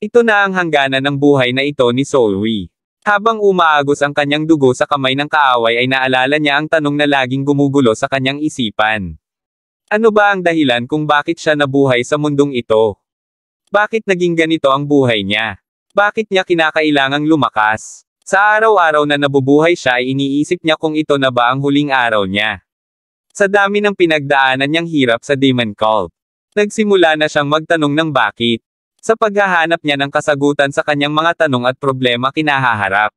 Ito na ang hangganan ng buhay na ito ni Solwi. Habang umaagos ang kanyang dugo sa kamay ng kaaway ay naalala niya ang tanong na laging gumugulo sa kanyang isipan. Ano ba ang dahilan kung bakit siya nabuhay sa mundong ito? Bakit naging ganito ang buhay niya? Bakit niya kinakailangang lumakas? Sa araw-araw na nabubuhay siya ay iniisip niya kung ito na ba ang huling araw niya. Sa dami ng pinagdaanan niyang hirap sa Demon Cult, nagsimula na siyang magtanong ng bakit. Sa paghahanap niya ng kasagutan sa kanyang mga tanong at problema kinahaharap,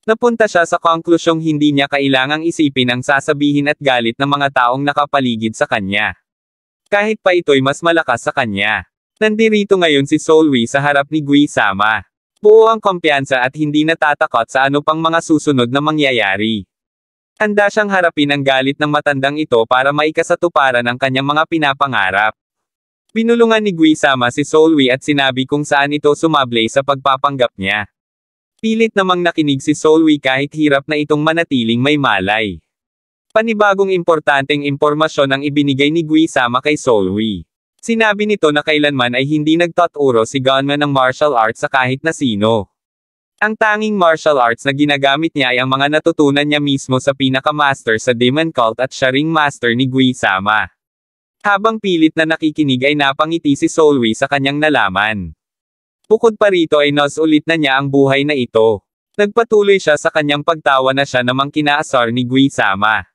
napunta siya sa konklusyong hindi niya kailangang isipin ang sasabihin at galit ng mga taong nakapaligid sa kanya. Kahit pa ito'y mas malakas sa kanya. Nandirito ngayon si Solwi sa harap ni Gui-sama. Buo ang kumpiyansa at hindi natatakot sa ano pang mga susunod na mangyayari. Handa siyang harapin ang galit ng matandang ito para maikasatuparan ang kanyang mga pinapangarap. Binulungan ni Gui-sama si Solwi at sinabi kung saan ito sumablay sa pagpapanggap niya. Pilit namang nakinig si Solwi kahit hirap na itong manatiling may malay. Panibagong importanteng impormasyon ang ibinigay ni Gui-sama kay Solwi. Sinabi nito na kailanman ay hindi nagtuturo si Gunman ng martial arts sa kahit na sino. Ang tanging martial arts na ginagamit niya ay ang mga natutunan niya mismo sa pinaka-master sa Demon Cult at siya ring master ni Gui-sama. Habang pilit na nakikinig ay napangiti si Solwi sa kanyang nalaman. Bukod pa rito ay ulit na niya ang buhay na ito. Nagpatuloy siya sa kanyang pagtawa na siya namang kinaasar ni Gui-sama.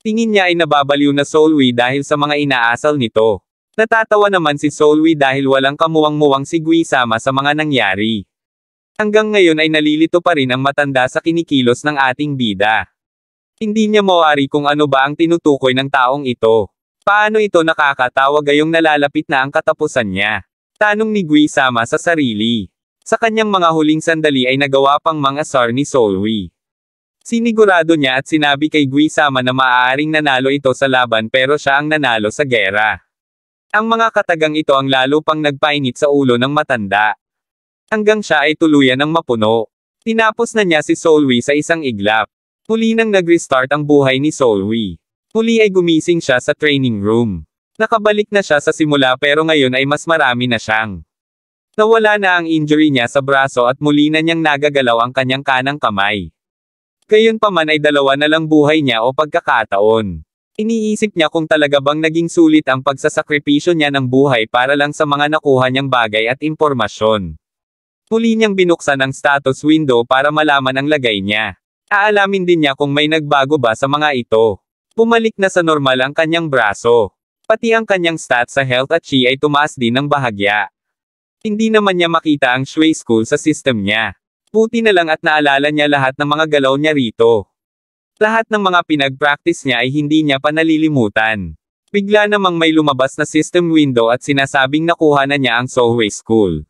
Tingin niya ay nababaliw na Solwi dahil sa mga inaasal nito. Natatawa naman si Solwi dahil walang kamuwang-muwang si Gui-sama sa mga nangyari. Hanggang ngayon ay nalilito pa rin ang matanda sa kinikilos ng ating bida. Hindi niya mawari kung ano ba ang tinutukoy ng taong ito. Paano ito nakakatawa gayong nalalapit na ang katapusan niya? Tanong ni Gui-sama sa sarili. Sa kanyang mga huling sandali ay nagawa pang mangasar ni Solwi. Sinigurado niya at sinabi kay Gui-sama na maaaring nanalo ito sa laban pero siya ang nanalo sa gera. Ang mga katagang ito ang lalo pang nagpainit sa ulo ng matanda. Hanggang siya ay tuluyan ng mapuno. Tinapos na niya si Solwi sa isang iglap. Muli nang nag-restart ang buhay ni Solwi. Muli ay gumising siya sa training room. Nakabalik na siya sa simula pero ngayon ay mas marami na siyang. Nawala na ang injury niya sa braso at muli na niyang nagagalaw ang kanyang kanang kamay. Gayunpaman ay dalawa na lang buhay niya o pagkakataon. Iniisip niya kung talaga bang naging sulit ang pagsasakripisyo niya ng buhay para lang sa mga nakuha niyang bagay at impormasyon. Muli niyang binuksan ang status window para malaman ang lagay niya. Aalamin din niya kung may nagbago ba sa mga ito. Bumalik na sa normal ang kanyang braso. Pati ang kanyang stats sa health at chi ay tumaas din ng bahagya. Hindi naman niya makita ang Shui School sa system niya. Buti na lang at naalala niya lahat ng mga galaw niya rito. Lahat ng mga pinag-practice niya ay hindi niya pa nalilimutan. Bigla namang may lumabas na system window at sinasabing nakuha na niya ang Sohway School.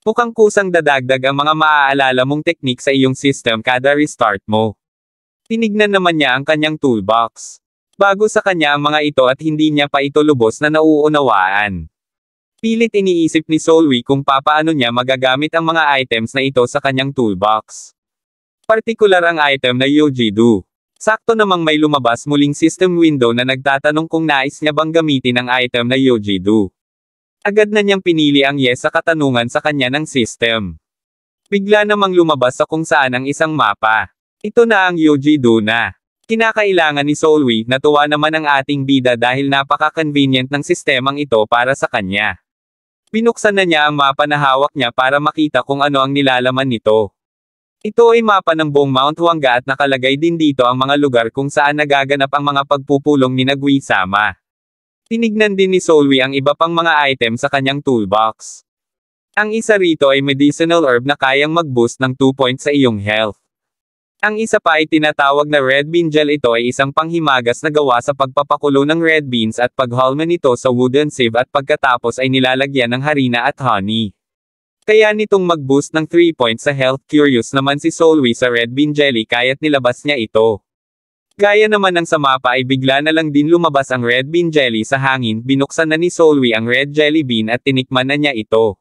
Mukhang kusang dadagdag ang mga maaalala mong teknik sa iyong system kada restart mo. Tinignan naman niya ang kanyang toolbox. Bago sa kanya ang mga ito at hindi niya pa ito lubos na nauunawaan. Pilit iniisip ni Solwi kung papaano niya magagamit ang mga items na ito sa kanyang toolbox. Partikular ang item na Yojido. Sakto namang may lumabas muling system window na nagtatanong kung nais niya bang gamitin ang item na Yojido. Agad na niyang pinili ang yes sa katanungan sa kanya ng system. Bigla namang lumabas sa kung saan ang isang mapa. Ito na ang Yojido na kinakailangan ni Solwi. Natuwa naman ang ating bida dahil napaka-convenient ng sistemang ito para sa kanya. Binuksan na niya ang mapa na hawak niya para makita kung ano ang nilalaman nito. Ito ay mapa ng buong Mount Huanga at nakalagay din dito ang mga lugar kung saan nagaganap ang mga pagpupulong ni Gui-sama. Tinignan din ni Solwi ang iba pang mga item sa kanyang toolbox. Ang isa rito ay medicinal herb na kayang mag-boost ng 2 points sa iyong health. Ang isa pa ay tinatawag na red bean gel. Ito ay isang panghimagas na gawa sa pagpapakulo ng red beans at paghulma nito sa wooden sieve at pagkatapos ay nilalagyan ng harina at honey. Kaya nitong mag-boost ng 3 points sa health. Curious naman si Solwi sa red bean jelly kaya't nilabas niya ito. Gaya naman ng sa mapa ay bigla na lang din lumabas ang red bean jelly sa hangin. Binuksan na ni Solwi ang red jelly bean at tinikman na niya ito.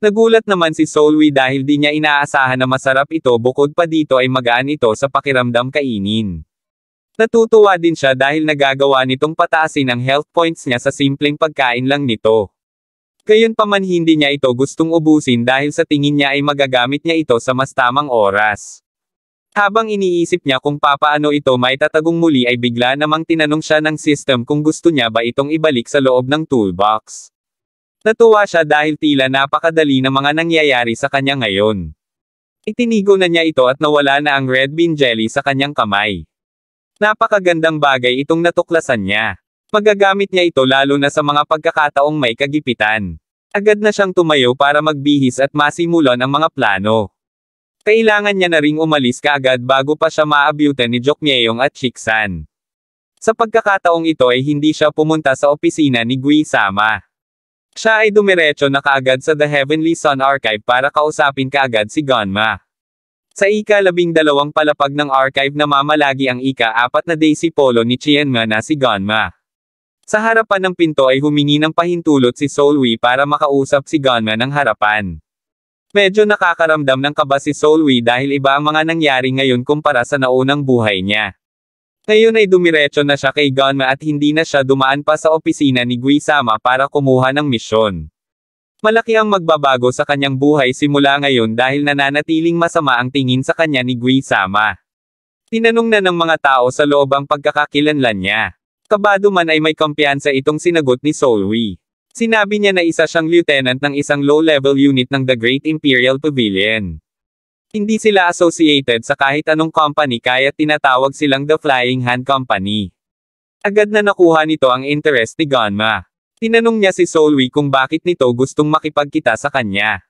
Nagulat naman si Solwi dahil di niya inaasahan na masarap ito, bukod pa dito ay magaan ito sa pakiramdam kainin. Natutuwa din siya dahil nagagawa nitong pataasin ang health points niya sa simpleng pagkain lang nito. Gayunpaman hindi niya ito gustong ubusin dahil sa tingin niya ay magagamit niya ito sa mas tamang oras. Habang iniisip niya kung papaano ito may tatagong muli ay bigla namang tinanong siya ng system kung gusto niya ba itong ibalik sa loob ng toolbox. Natuwa siya dahil tila napakadali na mga nangyayari sa kanya ngayon. Itinigo na niya ito at nawala na ang red bean jelly sa kanyang kamay. Napakagandang bagay itong natuklasan niya. Magagamit niya ito lalo na sa mga pagkakataong may kagipitan. Agad na siyang tumayo para magbihis at masimulan ang mga plano. Kailangan niya na ring umalis kaagad bago pa siya maabutan ni Jokmyeong at Chiksan. Sa pagkakataong ito ay hindi siya pumunta sa opisina ni Gui-sama. Siya ay dumiretso na kaagad sa The Heavenly Sun Archive para kausapin kaagad si Gonma. Sa ika-12 palapag ng archive na mamalagi ang ika-4 na Daisy Polo ni Chienma na si Gonma. Sa harapan ng pinto ay humingi ng pahintulot si Solwi para makausap si Gonma ng harapan. Medyo nakakaramdam ng kaba si Solwi dahil iba ang mga nangyari ngayon kumpara sa naunang buhay niya. Ngayon ay dumiretso na siya kay Gonma at hindi na siya dumaan pa sa opisina ni Gui-sama para kumuha ng misyon. Malaki ang magbabago sa kanyang buhay simula ngayon dahil nananatiling masama ang tingin sa kanya ni Gui-sama. Tinanong na ng mga tao sa loob ang pagkakakilanlan niya. Kabado man ay may kumpiyansa itong sinagot ni Solwi. Sinabi niya na isa siyang lieutenant ng isang low-level unit ng The Great Imperial Pavilion. Hindi sila associated sa kahit anong company kaya tinatawag silang The Flying Hand Company. Agad na nakuha nito ang interest ni Gonma. Tinanong niya si Solwi kung bakit nito gustong makipagkita sa kanya.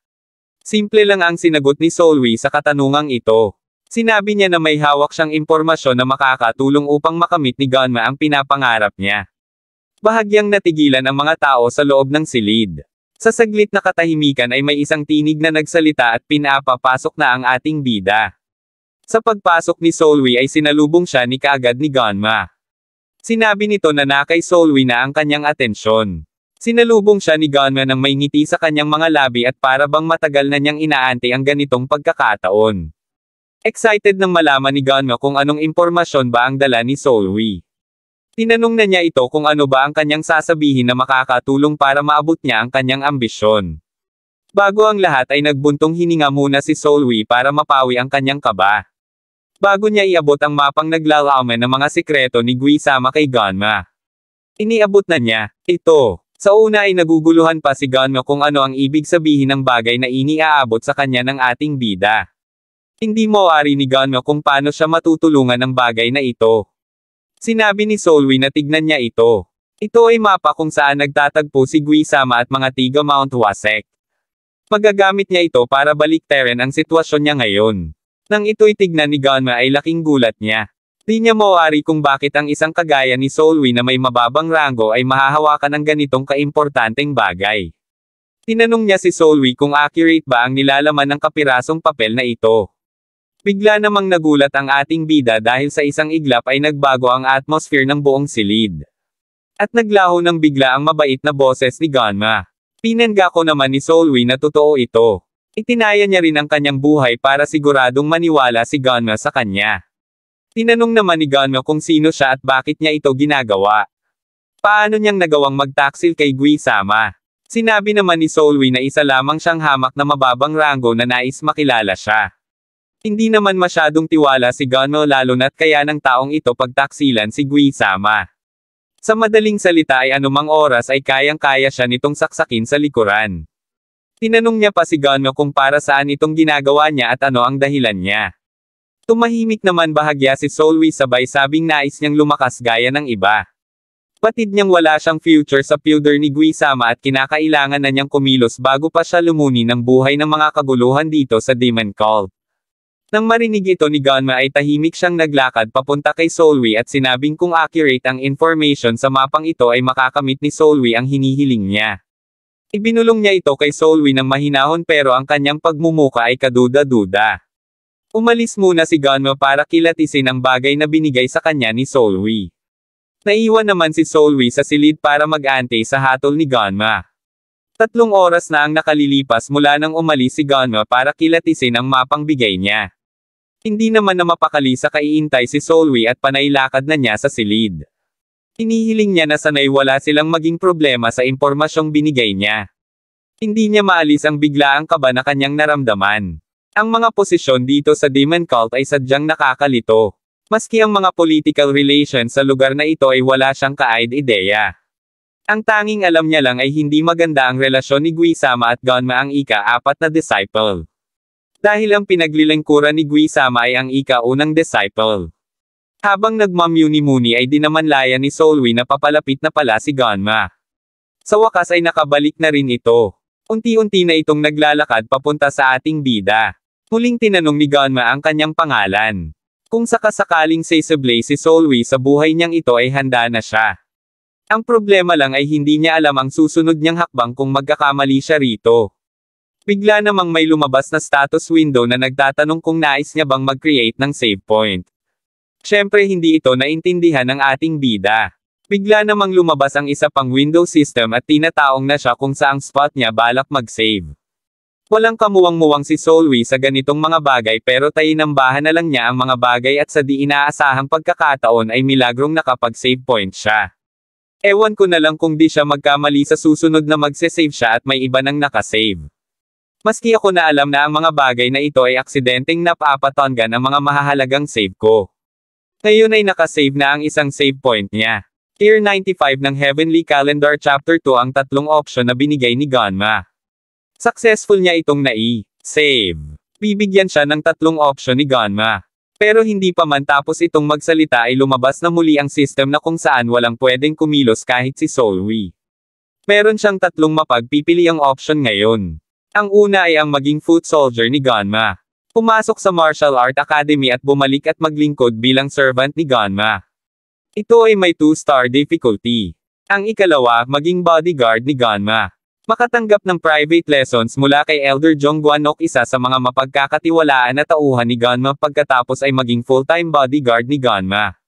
Simple lang ang sinagot ni Solwi sa katanungang ito. Sinabi niya na may hawak siyang impormasyon na makakatulong upang makamit ni Gonma ang pinapangarap niya. Bahagyang natigilan ang mga tao sa loob ng silid. Sa saglit na katahimikan ay may isang tinig na nagsalita at pinapapasok na ang ating bida. Sa pagpasok ni Solwi ay sinalubong siya ni kaagad ni Gonma. Sinabi nito na kay Solwi na ang kanyang atensyon. Sinalubong siya ni Gonma ng may ngiti sa kanyang mga labi at para bang matagal na niyang inaante ang ganitong pagkakataon. Excited nang malaman ni Gonma kung anong impormasyon ba ang dala ni Solwi. Tinanong na niya ito kung ano ba ang kanyang sasabihin na makakatulong para maabot niya ang kanyang ambisyon. Bago ang lahat ay nagbuntong hininga muna si Solwi para mapawi ang kanyang kaba. Bago niya iabot ang mapang naglalaman ng mga sikreto ni Gui-sama kay Gonma. Iniabot na niya, ito. Sa una ay naguguluhan pa si Gonma kung ano ang ibig sabihin ng bagay na iniaabot sa kanya ng ating bida. Hindi mawari ni Gonma kung paano siya matutulungan ng bagay na ito. Sinabi ni Solwi na tignan niya ito. Ito ay mapa kung saan nagtatagpo si Gui-sama at mga tiga Mount Wasek. Magagamit niya ito para baliktarin ang sitwasyon niya ngayon. Nang ito'y tignan ni Gonma ay laking gulat niya. Di niya mawari kung bakit ang isang kagaya ni Solwi na may mababang rango ay mahahawakan ng ganitong kaimportanteng bagay. Tinanong niya si Solwi kung accurate ba ang nilalaman ng kapirasong papel na ito. Bigla namang nagulat ang ating bida dahil sa isang iglap ay nagbago ang atmosphere ng buong silid. At naglaho ng bigla ang mabait na boses ni Gonma. Pinangga ko naman ni Solwi na totoo ito. Itinaya niya rin ang kanyang buhay para siguradong maniwala si Gonma sa kanya. Tinanong naman ni Gonma kung sino siya at bakit niya ito ginagawa. Paano niyang nagawang magtaksil kay Gui-sama? Sinabi naman ni Solwi na isa lamang siyang hamak na mababang rango na nais makilala siya. Hindi naman masyadong tiwala si Gonma lalo na't kaya ng taong ito pagtaksilan si Gui-sama. Sa madaling salita ay anumang oras ay kayang-kaya siya nitong saksakin sa likuran. Tinanong niya pa si Gonma kung para saan itong ginagawa niya at ano ang dahilan niya. Tumahimik naman bahagya si Solwi sabay sabing nais niyang lumakas gaya ng iba. Patid niyang wala siyang future sa feudor ni Gui-sama at kinakailangan na niyang kumilos bago pa siya lumuni ng buhay ng mga kaguluhan dito sa Demon Cult. Nang marinig ito ni Gonma ay tahimik siyang naglakad papunta kay Solwi at sinabing kung accurate ang information sa mapang ito ay makakamit ni Solwi ang hinihiling niya. Ibinulong niya ito kay Solwi ng mahinahon pero ang kanyang pagmumuka ay kaduda-duda. Umalis muna si Gonma para kilatisin ang bagay na binigay sa kanya ni Solwi. Naiwan naman si Solwi sa silid para mag-ante sa hatol ni Gonma. 3 oras na ang nakalilipas mula nang umalis si Gonma para kilatisin ang mapang bigay niya. Hindi naman na mapakali sa kaiintay si Solwi at panailakad na niya sa silid. Inihiling niya na sanay wala silang maging problema sa impormasyong binigay niya. Hindi niya maalis ang biglaang kaba na kanyang naramdaman. Ang mga posisyon dito sa Demon Cult ay sadyang nakakalito. Maski ang mga political relations sa lugar na ito ay wala siyang ka-ideya. Ang tanging alam niya lang ay hindi maganda ang relasyon ni Guisama at Gonma, ang ika-4 na disciple. Dahil ang pinaglilingkuran ni Guisama ay ang ika-1 disciple. Habang nagmamuni-muni ay dinamanlayan ni Solwi na papalapit na pala si Gonma. Sa wakas ay nakabalik na rin ito. Unti-unti na itong naglalakad papunta sa ating bida. Muling tinanong ni Gonma ang kanyang pangalan. Kung sakasakaling sasablay si Solwi sa buhay niyang ito ay handa na siya. Ang problema lang ay hindi niya alam ang susunod niyang hakbang kung magkakamali siya rito. Bigla namang may lumabas na status window na nagtatanong kung nais niya bang mag-create ng save point. Siyempre hindi ito naintindihan ng ating bida. Bigla namang lumabas ang isa pang window system at tinataong na siya kung saang spot niya balak mag-save. Walang kamuwang-muwang si Solwi sa ganitong mga bagay pero tainambahan na lang niya ang mga bagay at sa di inaasahang pagkakataon ay milagrong nakapag-save point siya. Ewan ko na lang kung di siya magkamali sa susunod na magse-save siya at may iba nang nakasave. Maski ako na alam na ang mga bagay na ito ay aksidenteng napapatonggan ang mga mahahalagang save ko. Ngayon ay nakasave na ang isang save point niya. Tier 95 ng Heavenly Calendar Chapter 2 ang tatlong option na binigay ni Gonma. Successful niya itong save. Bibigyan siya ng tatlong option ni Gonma. Pero hindi pa man tapos itong magsalita ay lumabas na muli ang system na kung saan walang pwedeng kumilos kahit si Solwi. Meron siyang tatlong mapagpipiliang option ngayon. Ang una ay ang maging foot soldier ni Gonma. Pumasok sa Martial Art Academy at bumalik at maglingkod bilang servant ni Gonma. Ito ay may 2-star difficulty. Ang ikalawa, maging bodyguard ni Gonma. Makatanggap ng private lessons mula kay Elder Jongguanok, isa sa mga mapagkakatiwalaan na tauhan ni Gonma, pagkatapos ay maging full-time bodyguard ni Gonma.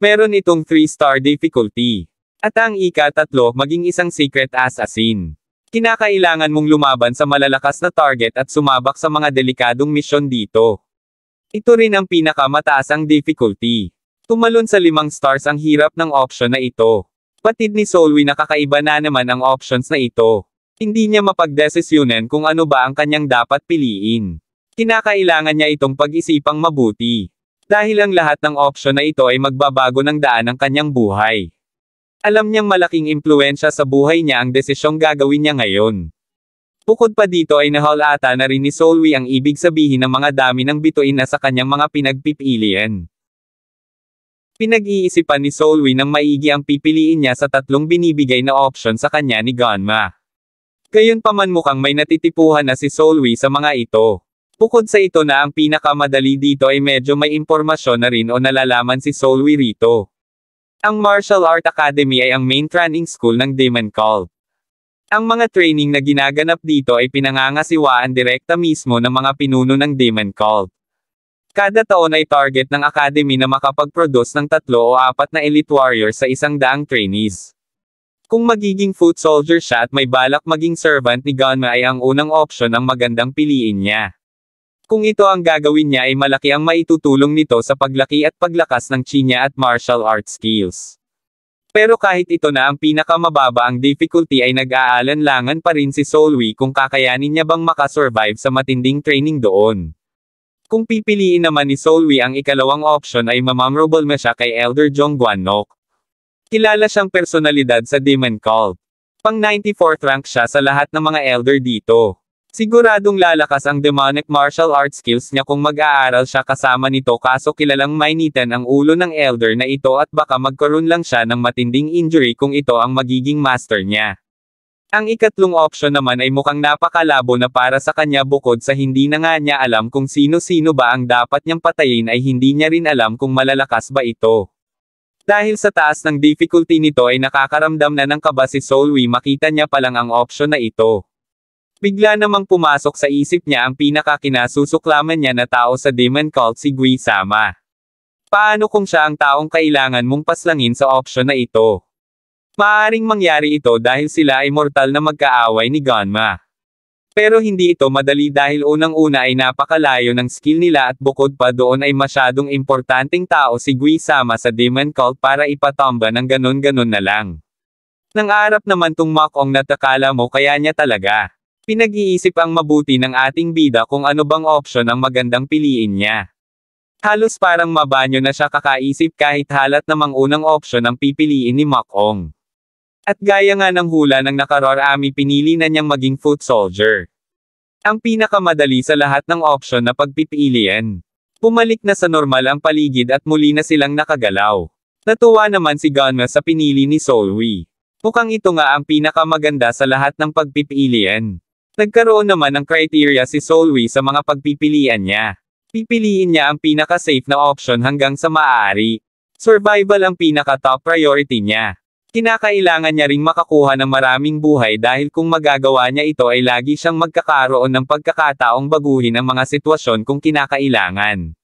Meron itong 3-star difficulty. At ang ika-3, maging isang secret assassin. Kinakailangan mong lumaban sa malalakas na target at sumabak sa mga delikadong misyon dito. Ito rin ang pinakamataas ang difficulty. Tumalon sa 5 stars ang hirap ng option na ito. Patid ni Solwi na kakaiba na naman ang options na ito. Hindi niya mapagdesisyonan kung ano ba ang kanyang dapat piliin. Kinakailangan niya itong pag-isipang mabuti. Dahil ang lahat ng option na ito ay magbabago ng daan ng kanyang buhay. Alam niyang malaking impluensya sa buhay niya ang desisyong gagawin niya ngayon. Bukod pa dito ay nahalata na rin ni Solwi ang ibig sabihin ng mga dami ng bituin na sa kanyang mga pinagpipilian. Pinag-iisipan ni Solwi ng maigi ang pipiliin niya sa tatlong binibigay na option sa kanya ni Gonma. Gayunpaman mukhang may natitipuhan na si Solwi sa mga ito. Bukod sa ito na ang pinakamadali dito ay medyo may impormasyon na rin o nalalaman si Solwi rito. Ang Martial Art Academy ay ang main training school ng Demon Cult. Ang mga training na ginaganap dito ay pinangangasiwaan direkta mismo ng mga pinuno ng Demon Cult. Kada taon ay target ng academy na makapag-produce ng 3 o 4 na elite warriors sa 100 trainees. Kung magiging foot soldier siya at may balak maging servant ni Gonma ay ang unang option ang magandang piliin niya. Kung ito ang gagawin niya ay malaki ang maitutulong nito sa paglaki at paglakas ng chi niya at martial art skills. Pero kahit ito na ang pinakamababa ang difficulty ay nag-aalanlangan pa rin si Solwi kung kakayanin niya bang makasurvive sa matinding training doon. Kung pipiliin naman ni Solwi ang ikalawang option ay memorable na siya kay Elder Jongguanok. Kilala siyang personalidad sa Demon Cult. Pang 94th rank siya sa lahat ng mga elder dito. Siguradong lalakas ang demonic martial arts skills niya kung mag-aaral siya kasama nito, kaso kilalang mainitan ang ulo ng elder na ito at baka magkaroon lang siya ng matinding injury kung ito ang magiging master niya. Ang ikatlong option naman ay mukhang napakalabo na para sa kanya, bukod sa hindi na nga niya alam kung sino-sino ba ang dapat niyang patayin ay hindi niya rin alam kung malalakas ba ito. Dahil sa taas ng difficulty nito ay nakakaramdam na ng kaba si Solwi makita niya palang ang option na ito. Bigla namang pumasok sa isip niya ang pinakakinasusuklaman niya na tao sa Demon Cult, si Guisama. Paano kung siya ang taong kailangan mong paslangin sa option na ito? Maaaring mangyari ito dahil sila ay mortal na magkaaway ni Gonma. Pero hindi ito madali dahil unang-una ay napakalayo ng skill nila at bukod pa doon ay masyadong importanteng tao si Guisama sa Demon Cult para ipatomba ng ganon-ganon na lang. Nangarap naman tong Makong na takala mo kaya niya talaga. Pinag-iisip ang mabuti ng ating bida kung ano bang option ang magandang piliin niya. Halos parang mabanyo na siya kakaisip kahit halat namang unang option ang pipiliin ni Makong. At gaya nga ng hula ng nakararami pinili na niyang maging foot soldier. Ang pinakamadali sa lahat ng option na pagpipilian. Pumalik na sa normal ang paligid at muli na silang nakagalaw. Natuwa naman si Gunma sa pinili ni Solwi. Mukhang ito nga ang pinakamaganda sa lahat ng pagpipilian. Nagkaroon naman ng criteria si Solwi sa mga pagpipilian niya. Pipiliin niya ang pinaka-safe na option hanggang sa maaari. Survival ang pinaka-top priority niya. Kinakailangan niya ring makakuha ng maraming buhay dahil kung magagawa niya ito ay lagi siyang magkakaroon ng pagkakataong baguhin ang mga sitwasyon kung kinakailangan.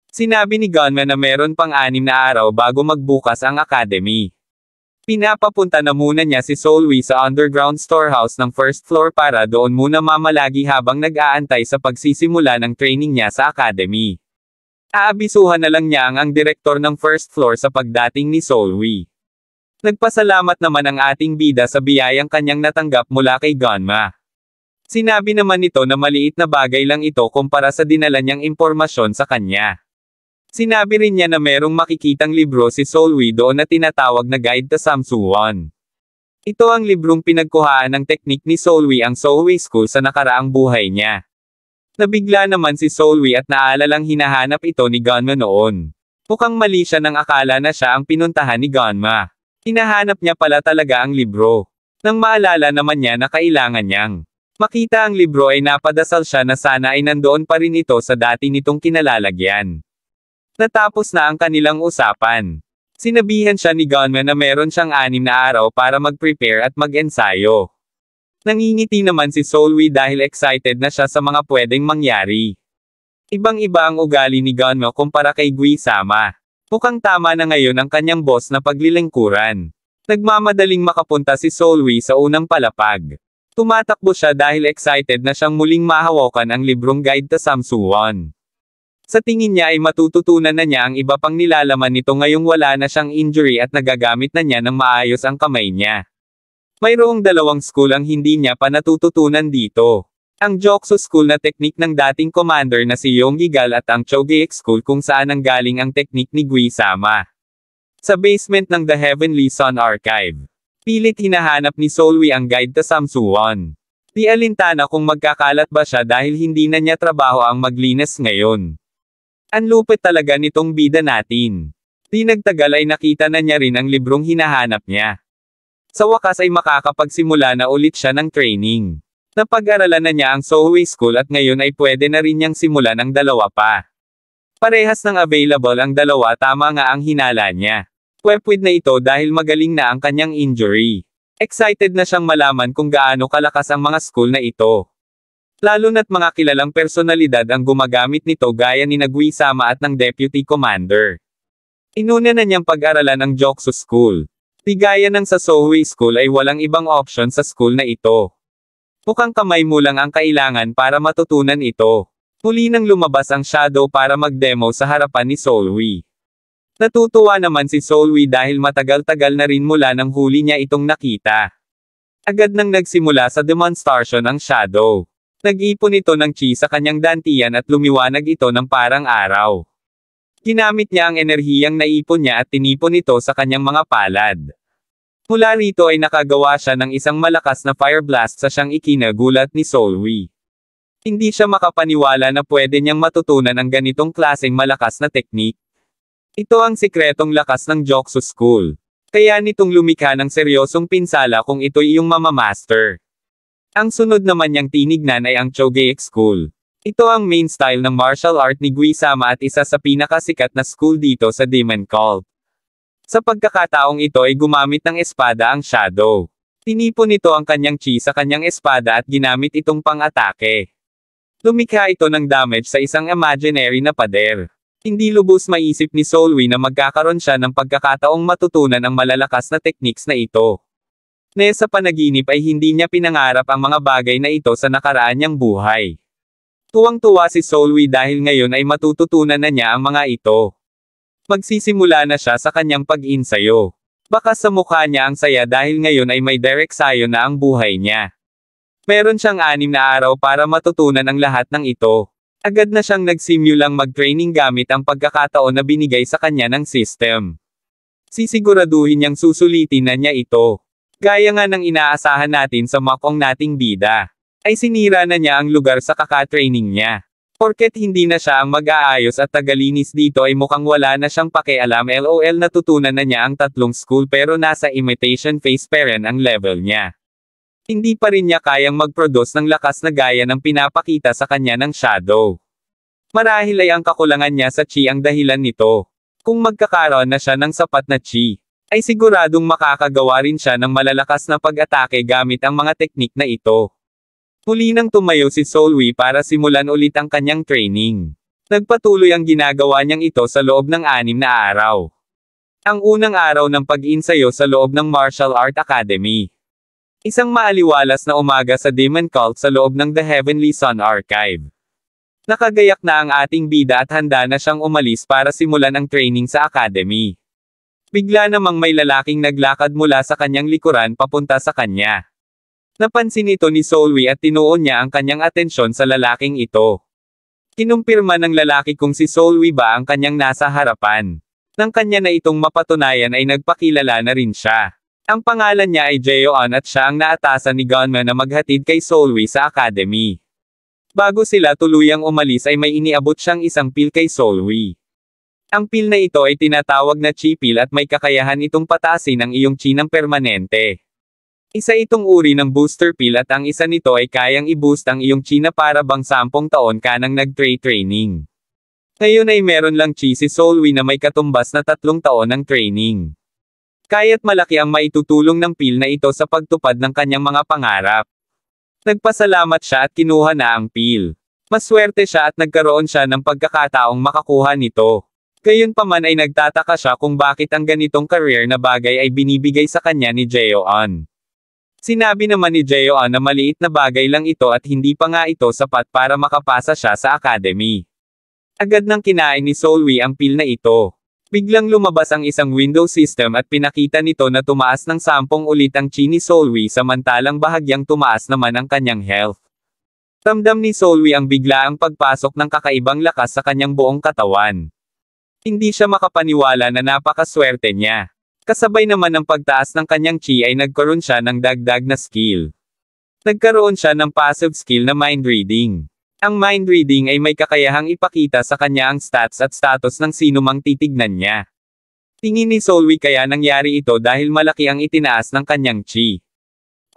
Sinabi ni Gunma na meron pang 6 na araw bago magbukas ang academy. Pinapapunta na muna niya si Solwi sa underground storehouse ng first floor para doon muna mamalagi habang nag-aantay sa pagsisimula ng training niya sa academy. Aabisuhan na lang niya ang direktor ng first floor sa pagdating ni Solwi. Nagpasalamat naman ang ating bida sa biyayang kanyang natanggap mula kay Gunma. Sinabi naman nito na maliit na bagay lang ito kumpara sa dinala niyang impormasyon sa kanya. Sinabi rin niya na merong makikitang libro si Solwi doon na tinatawag na Guide to Samsuwon. Ito ang librong pinagkuhaan ng teknik ni Solwi ang Solwi School sa nakaraang buhay niya. Nabigla naman si Solwi at naalalang hinahanap ito ni Gunma noon. Mukhang mali siya nang akala na siya ang pinuntahan ni Gunma. Hinahanap niya pala talaga ang libro. Nang maalala naman niya na kailangan niyang makita ang libro ay napadasal siya na sana ay nandoon pa rin ito sa dati nitong kinalalagyan. Natapos na ang kanilang usapan. Sinabihan siya ni Gunma na meron siyang 6 na araw para mag-prepare at mag-ensayo. Nangingiti naman si Solwi dahil excited na siya sa mga pwedeng mangyari. Ibang-iba ang ugali ni Gunma kumpara kay Gui-sama. Mukhang tama na ngayon ang kanyang boss na paglilingkuran. Nagmamadaling makapunta si Solwi sa unang palapag. Tumatakbo siya dahil excited na siyang muling mahawakan ang librong Guide to Samsuwon. Sa tingin niya ay matututunan na niya ang iba pang nilalaman nito ngayong wala na siyang injury at nagagamit na niya ng maayos ang kamay niya. Mayroong 2 school ang hindi niya pa natututunan dito. Ang Joksu School na teknik ng dating commander na si Yonggigal at ang Chogeik School kung saan ang galing ang teknik ni Gui-sama. Sa basement ng The Heavenly Sun Archive. Pilit hinahanap ni Solwi ang Guide to Samsuwon. Di alintana kung magkakalat ba siya dahil hindi na niya trabaho ang maglinis ngayon. Ang lupit talaga nitong bida natin. Di nagtagal ay nakita na niya rin ang librong hinahanap niya. Sa wakas ay makakapagsimula na ulit siya ng training. Napag-aralan na niya ang Sohwei School at ngayon ay pwede na rin niyang simulan ang 2 pa. Parehas ng available ang 2, tama nga ang hinala niya. Pwede na ito dahil magaling na ang kanyang injury. Excited na siyang malaman kung gaano kalakas ang mga school na ito. Lalo na't mga kilalang personalidad ang gumagamit nito gaya ni Gui-sama at ng Deputy Commander. Inuna na niyang pag-aralan ang Joksu School. Di gaya ng sa Sohwei School ay walang ibang option sa school na ito. Mukhang kamay mo lang ang kailangan para matutunan ito. Muli nang lumabas ang Shadow para mag-demo sa harapan ni Solwi. Natutuwa naman si Solwi dahil matagal-tagal na rin mula nang huli niya itong nakita. Agad nang nagsimula sa demonstration ang Shadow. Nag-ipon ito ng chi sa kanyang dantian at lumiwanag ito ng parang araw. Ginamit niya ang enerhiyang naipon niya at tinipon ito sa kanyang mga palad. Mula rito ay nakagawa siya ng isang malakas na fire blast sa siyang ikinagulat ni Solwi. Hindi siya makapaniwala na pwede niyang matutunan ang ganitong klaseng malakas na teknik. Ito ang sikretong lakas ng Joksu School. Kaya nitong lumikha ng seryosong pinsala kung ito'y iyong mamamaster. Ang sunod naman niyang tinignan ay ang Chogeik School. Ito ang main style ng martial art ni Gui-sama at isa sa pinakasikat na school dito sa Demon Cult. Sa pagkakataong ito ay gumamit ng espada ang Shadow. Tinipon nito ang kanyang chi sa kanyang espada at ginamit itong pang-atake. Lumikha ito ng damage sa isang imaginary na pader. Hindi lubos maisip ni Solwi na magkakaroon siya ng pagkakataong matutunan ang malalakas na techniques na ito. Sa panaginip ay hindi niya pinangarap ang mga bagay na ito sa nakaraan niyang buhay. Tuwang-tuwa si Solwi dahil ngayon ay matututunan na niya ang mga ito. Magsisimula na siya sa kanyang pag-insayo. Baka sa mukha niya ang saya dahil ngayon ay may direksyon na ang buhay niya. Meron siyang 6 na araw para matutunan ang lahat ng ito. Agad na siyang nagsimulang mag-training gamit ang pagkakataon na binigay sa kanya ng system. Sisiguraduhin niyang susulitin na niya ito. Gaya nga ng inaasahan natin sa mock-on nating bida, ay sinira na niya ang lugar sa kaka-training niya. Porket hindi na siya ang mag-aayos at tagalinis dito ay mukhang wala na siyang pakialam. LOL, natutunan na niya ang 3 school pero nasa imitation phase pa rin ang level niya. Hindi pa rin niya kayang mag-produce ng lakas na gaya ng pinapakita sa kanya ng shadow. Marahil ay ang kakulangan niya sa chi ang dahilan nito. Kung magkakaroon na siya ng sapat na chi, ay siguradong makakagawa rin siya ng malalakas na pag-atake gamit ang mga teknik na ito. Muli nang tumayo si Solwi para simulan ulit ang kanyang training. Nagpatuloy ang ginagawa niyang ito sa loob ng 6 na araw. Ang unang araw ng pag-insayo sa loob ng Martial Art Academy. Isang maaliwalas na umaga sa Demon Cult sa loob ng The Heavenly Sun Archive. Nakagayak na ang ating bida at handa na siyang umalis para simulan ang training sa academy. Bigla namang may lalaking naglakad mula sa kanyang likuran papunta sa kanya. Napansin ito ni Solwi at tinuon niya ang kanyang atensyon sa lalaking ito. Kinumpirma ng lalaki kung si Solwi ba ang kanyang nasa harapan. Nang kanya na itong mapatunayan ay nagpakilala na rin siya. Ang pangalan niya ay Jeon at siya ang naatasan ni Gunma na maghatid kay Solwi sa academy. Bago sila tuluyang umalis ay may iniabot siyang isang pil kay Solwi. Ang pil na ito ay tinatawag na chi pil at may kakayahan itong pataasin ang iyong chi ng permanente. Isa itong uri ng booster pill at ang isa nito ay kayang i-boost ang iyong chi na para bang 10 taon ka nang nag-training. Ngayon ay meron lang chi si Solwi na may katumbas na 3 taon ng training. Kaya't malaki ang maitutulong ng pill na ito sa pagtupad ng kanyang mga pangarap. Nagpasalamat siya at kinuha na ang pill. Maswerte siya at nagkaroon siya ng pagkakataong makakuha nito. Gayunpaman ay nagtataka siya kung bakit ang ganitong career na bagay ay binibigay sa kanya ni Jeon. Sinabi naman ni Jeon na maliit na bagay lang ito at hindi pa nga ito sapat para makapasa siya sa academy. Agad nang kinain ni Solwi ang pill na ito. Biglang lumabas ang isang window system at pinakita nito na tumaas ng 10 ulit ang chi ni Solwi samantalang bahagyang tumaas naman ang kanyang health. Ramdam ni Solwi ang biglaang pagpasok ng kakaibang lakas sa kanyang buong katawan. Hindi siya makapaniwala na napakaswerte niya. Kasabay naman ng pagtaas ng kanyang chi ay nagkaroon siya ng dagdag na skill. Nagkaroon siya ng passive skill na mind reading. Ang mind reading ay may kakayahang ipakita sa kanya ang stats at status ng sino mang titignan niya. Tingin ni Solwi kaya nangyari ito dahil malaki ang itinaas ng kanyang chi.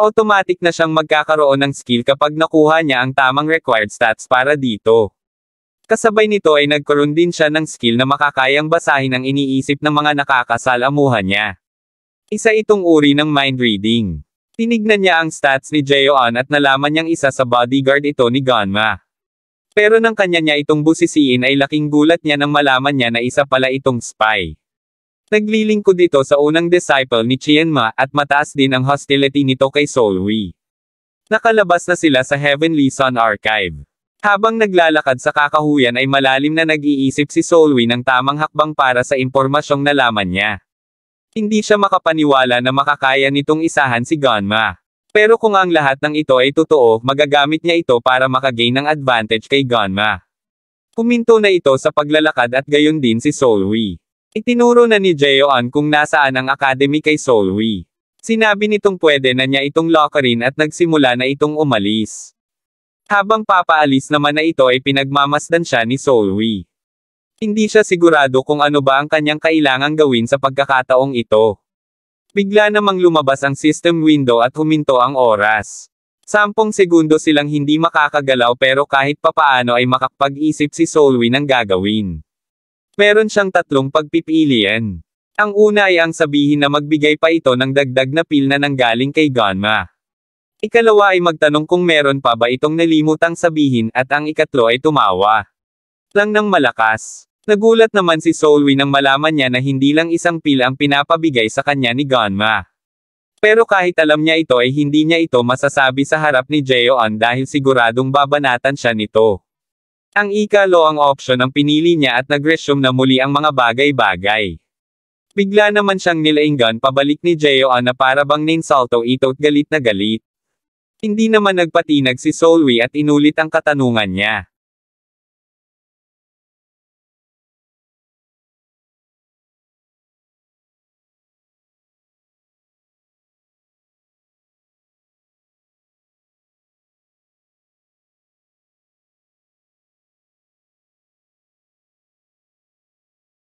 Automatic na siyang magkakaroon ng skill kapag nakuha niya ang tamang required stats para dito. Kasabay nito ay nagkaroon din siya ng skill na makakayang basahin ang iniisip ng mga nakakasalamuhan niya. Isa itong uri ng mind reading. Tinignan niya ang stats ni Jeon at nalaman niyang isa sa bodyguard ito ni Gunma. Pero nang kanya niya itong busisiin ay laking gulat niya nang malaman niya na isa pala itong spy. Naglilingkod ito sa unang disciple ni Chienma at mataas din ang hostility nito kay Solwi. Nakalabas na sila sa Heavenly Sun Archive. Habang naglalakad sa kakahuyan ay malalim na nag-iisip si Solwi ng tamang hakbang para sa impormasyong nalaman niya. Hindi siya makapaniwala na makakaya nitong isahan si Gunma. Pero kung ang lahat ng ito ay totoo, magagamit niya ito para makagain ng advantage kay Gunma. Kuminto na ito sa paglalakad at gayon din si Solwi. Itinuro na ni Jeon kung nasaan ang academy kay Solwi. Sinabi nitong pwede na niya itong lockerin at nagsimula na itong umalis. Habang papaalis naman na ito ay pinagmamasdan siya ni Solwi. Hindi siya sigurado kung ano ba ang kanyang kailangang gawin sa pagkakataong ito. Bigla namang lumabas ang system window at huminto ang oras. 10 segundo silang hindi makakagalaw pero kahit papaano ay makapag-isip si Solwi ng gagawin. Meron siyang 3 pagpipilian. Ang una ay ang sabihin na magbigay pa ito ng dagdag na pil na nanggaling kay Gunma. Ikalawa ay magtanong kung meron pa ba itong nalimutang sabihin at ang ikatlo ay tumawa lang ng malakas. Nagulat naman si Solwi nang malaman niya na hindi lang isang pil ang pinapabigay sa kanya ni Gunma. Pero kahit alam niya ito ay hindi niya ito masasabi sa harap ni Jeon dahil siguradong babanatan siya nito. Ang ikalo ang option ang pinili niya at nag-resume na muli ang mga bagay-bagay. Bigla naman siyang nilainggan pabalik ni Jeon na para bang ninsalto ito't galit na galit. Hindi naman nagpatinag si Solwi at inulit ang katanungan niya.